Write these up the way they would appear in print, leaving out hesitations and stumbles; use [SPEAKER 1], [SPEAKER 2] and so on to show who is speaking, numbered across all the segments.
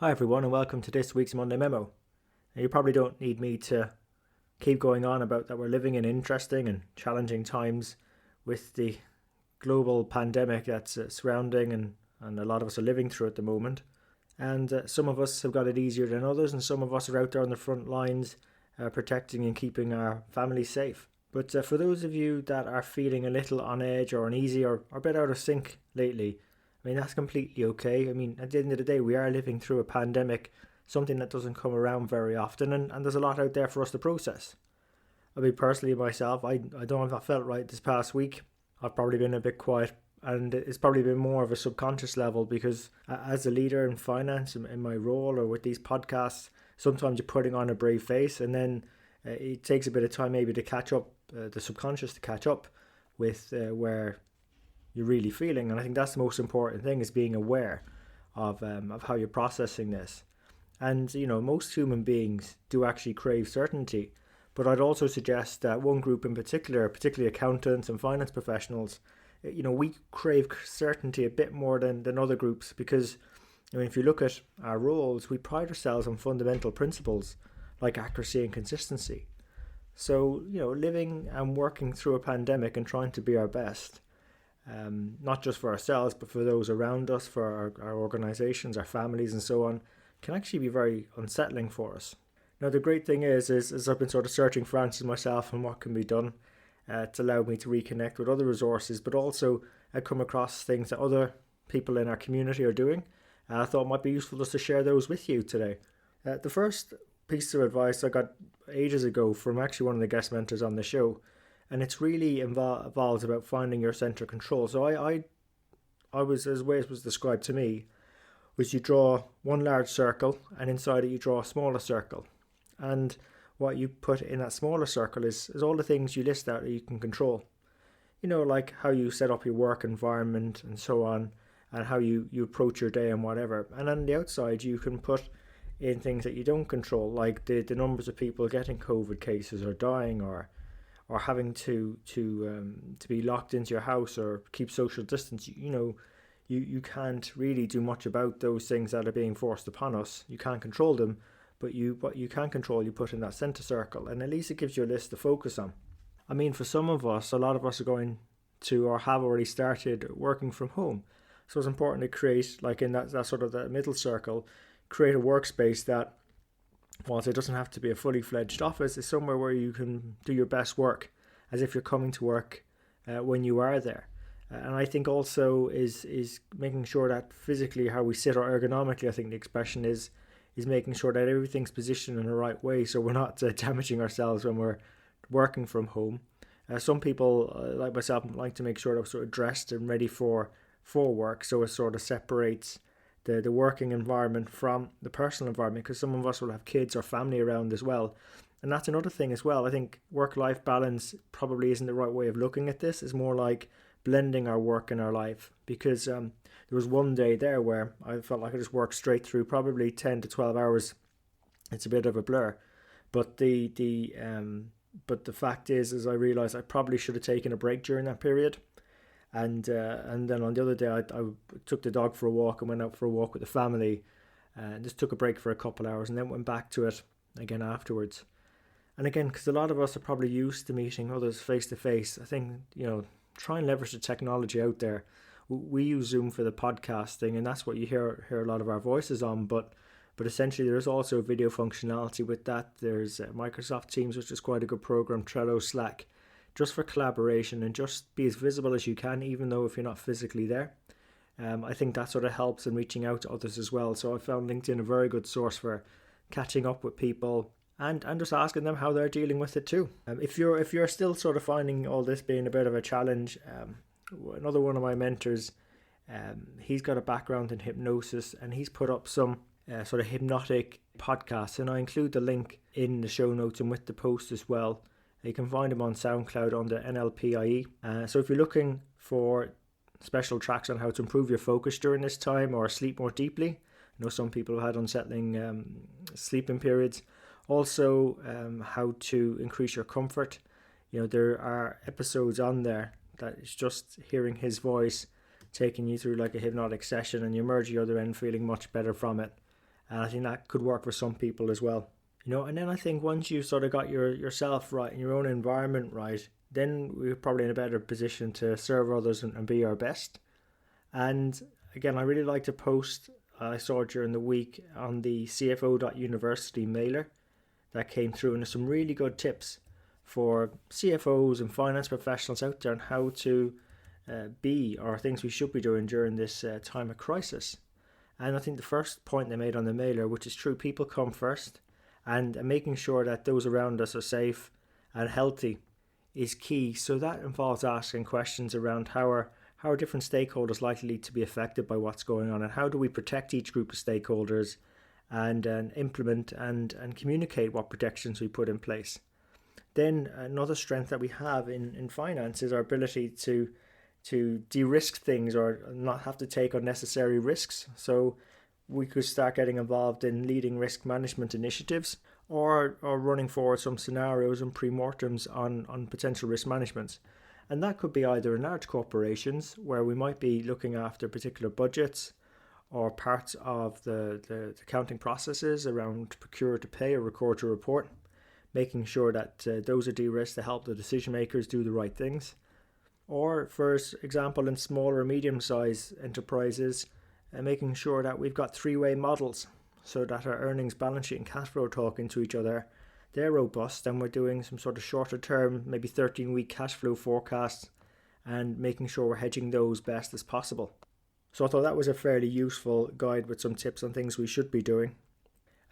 [SPEAKER 1] Hi everyone and welcome to this week's Monday Memo. Now, you probably don't need me to keep going on about that we're living in interesting and challenging times with the global pandemic that's surrounding and a lot of us are living through at the moment. And some of us have got it easier than others, and some of us are out there on the front lines protecting and keeping our families safe. But for those of you that are feeling a little on edge or uneasy or a bit out of sync lately, that's completely okay. At the end of the day, we are living through a pandemic, something that doesn't come around very often, and there's a lot out there for us to process. Personally, myself, I don't know if I felt right this past week. I've probably been a bit quiet, and it's probably been more of a subconscious level because as a leader in finance, in my role or with these podcasts, sometimes you're putting on a brave face, and then it takes a bit of time maybe to catch up, the subconscious to catch up with where you're really feeling. And I think that's the most important thing, is being aware of how you're processing this. And most human beings do actually crave certainty, but I'd also suggest that one group in particular, particularly accountants and finance professionals, we crave certainty a bit more than other groups, because if you look at our roles, we pride ourselves on fundamental principles like accuracy and consistency. So living and working through a pandemic and trying to be our best, not just for ourselves, but for those around us, for our organizations, our families, and so on, can actually be very unsettling for us. Now, the great thing is I've been sort of searching for answers myself and what can be done to allow me to reconnect with other resources, but also come across things that other people in our community are doing. I thought it might be useful just to share those with you today. The first piece of advice I got ages ago from actually one of the guest mentors on the show, and it's really involves about finding your center of control. So I was, as way it was described to me, was you draw one large circle, and inside it you draw a smaller circle. And what you put in that smaller circle is all the things you list out that you can control. Like how you set up your work environment and so on, and how you approach your day and whatever. And on the outside you can put in things that you don't control, like the numbers of people getting COVID cases or dying, or having to be locked into your house or keep social distance. You can't really do much about those things that are being forced upon us. You can't control them, but what you can control, you put in that center circle, and at least it gives you a list to focus on. For some of us, a lot of us are going to or have already started working from home. So it's important to create, like in that sort of the middle circle, create a workspace that, whilst it doesn't have to be a fully fledged office, is somewhere where you can do your best work as if you're coming to work when you are there. And I think also is making sure that physically how we sit, or ergonomically, I think the expression is making sure that everything's positioned in the right way, so we're not damaging ourselves when we're working from home. Some people, like myself, like to make sure that we're sort of dressed and ready for work, so it sort of separates the working environment from the personal environment, because some of us will have kids or family around as well. And that's another thing as well. I think work-life balance probably isn't the right way of looking at this. It's more like blending our work and our life, because there was one day there where I felt like I just worked straight through, probably 10 to 12 hours. It's a bit of a blur, but the fact is I realized I probably should have taken a break during that period. And then on the other day, I took the dog for a walk and went out for a walk with the family, and just took a break for a couple of hours, and then went back to it again afterwards. And again, because a lot of us are probably used to meeting others face to face, I think try and leverage the technology out there. We use Zoom for the podcasting, and that's what you hear a lot of our voices on. But essentially, there is also video functionality with that. There's Microsoft Teams, which is quite a good program, Trello, Slack, just for collaboration and just be as visible as you can, even though if you're not physically there. I think that sort of helps in reaching out to others as well. So I found LinkedIn a very good source for catching up with people and just asking them how they're dealing with it too. If you're still sort of finding all this being a bit of a challenge, another one of my mentors, he's got a background in hypnosis, and he's put up some sort of hypnotic podcasts, and I include the link in the show notes and with the post as well. You can find him on SoundCloud under NLPIE. So if you're looking for special tracks on how to improve your focus during this time or sleep more deeply, I know some people have had unsettling sleeping periods. Also, how to increase your comfort. There are episodes on there that is just hearing his voice taking you through like a hypnotic session, and you emerge the other end feeling much better from it. And I think that could work for some people as well. And then I think once you've sort of got yourself right and your own environment right, then we're probably in a better position to serve others and be our best. And again, I really like to post, I saw during the week on the CFO University mailer that came through, and there's some really good tips for CFOs and finance professionals out there on how to be, or things we should be doing during this time of crisis. And I think the first point they made on the mailer, which is true, people come first, and making sure that those around us are safe and healthy is key. So that involves asking questions around how are different stakeholders likely to be affected by what's going on, and how do we protect each group of stakeholders and implement and communicate what protections we put in place. Then another strength that we have in finance is our ability to de-risk things or not have to take unnecessary risks. So we could start getting involved in leading risk management initiatives or running forward some scenarios and pre-mortems on potential risk management. And that could be either in large corporations where we might be looking after particular budgets or parts of the accounting processes around procure to pay or record to report, making sure that those are de-risked to help the decision makers do the right things. Or, for example, in smaller or medium-sized enterprises, making sure that we've got three-way models so that our earnings, balance sheet and cash flow talking to each other. They're robust, and we're doing some sort of shorter term, maybe 13-week cash flow forecasts and making sure we're hedging those best as possible. So I thought that was a fairly useful guide with some tips on things we should be doing.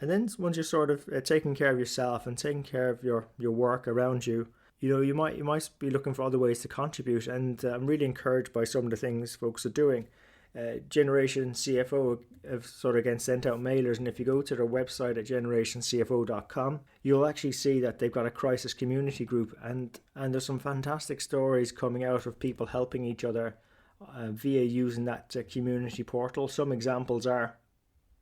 [SPEAKER 1] And then once you're sort of taking care of yourself and taking care of your work around you, you might be looking for other ways to contribute. And I'm really encouraged by some of the things folks are doing. Generation CFO have sort of again sent out mailers, and if you go to their website at generationcfo.com, you'll actually see that they've got a crisis community group, and there's some fantastic stories coming out of people helping each other via using that community portal. Some examples are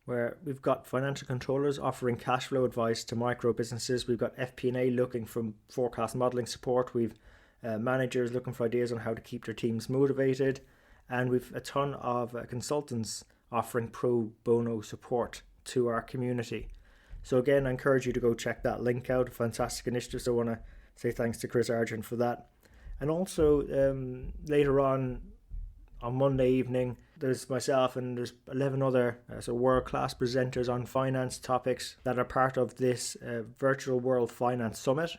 [SPEAKER 1] where we've got financial controllers offering cash flow advice to micro businesses. We've got FP&A looking for forecast modelling support. We've managers looking for ideas on how to keep their teams motivated. And we've a ton of consultants offering pro bono support to our community. So again, I encourage you to go check that link out. A fantastic initiative. So I want to say thanks to Chris Argent for that. And also later on Monday evening, there's myself and there's 11 other world-class presenters on finance topics that are part of this virtual World Finance Summit.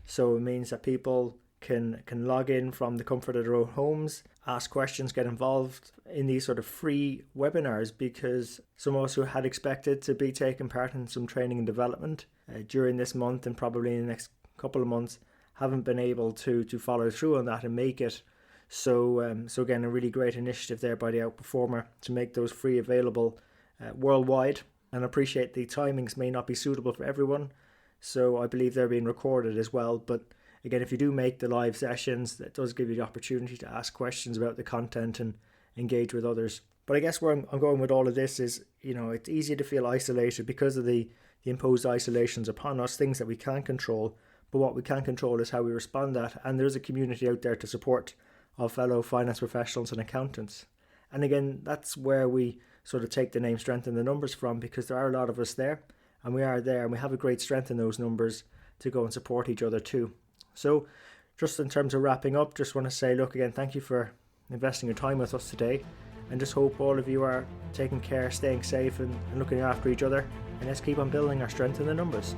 [SPEAKER 1] So it means that people can log in from the comfort of their own homes, ask questions, get involved in these sort of free webinars, because some of us who had expected to be taking part in some training and development during this month and probably in the next couple of months haven't been able to follow through on that and make it. So again, a really great initiative there by the Outperformer to make those free available worldwide. And I appreciate the timings may not be suitable for everyone, so I believe they're being recorded as well. But again, if you do make the live sessions, that does give you the opportunity to ask questions about the content and engage with others. But I guess where I'm going with all of this is, it's easy to feel isolated because of the imposed isolations upon us, things that we can't control. But what we can control is how we respond to that. And there's a community out there to support our fellow finance professionals and accountants. And again, that's where we sort of take the name Strength in the Numbers from, because there are a lot of us there, and we are there, and we have a great strength in those numbers to go and support each other too. So just in terms of wrapping up, just want to say, look, again, thank you for investing your time with us today, and just hope all of you are taking care, staying safe and looking after each other, and let's keep on building our strength in the numbers.